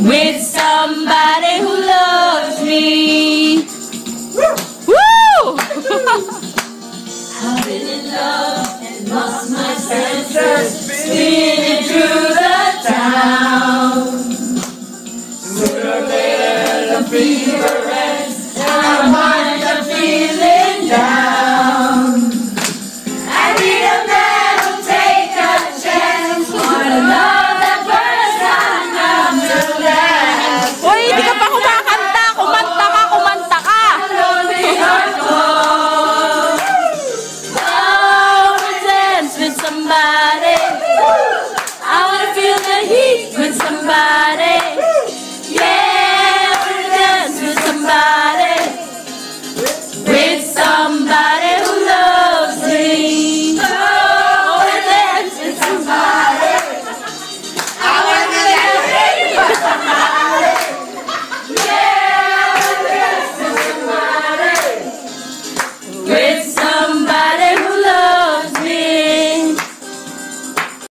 with somebody who loves me. Woo! I've been in love and lost my senses, spinning through the town. Sooner or later the fever ends, and I wind up feeling down. I need a man who'll take a chance on a love that burns not enough to last. Uy, hindi ka pa kumakanta! Kumanta ka! Kumanta ka! Lonely heart cold. Oh, to dance with somebody. I wanna feel the heat with somebody.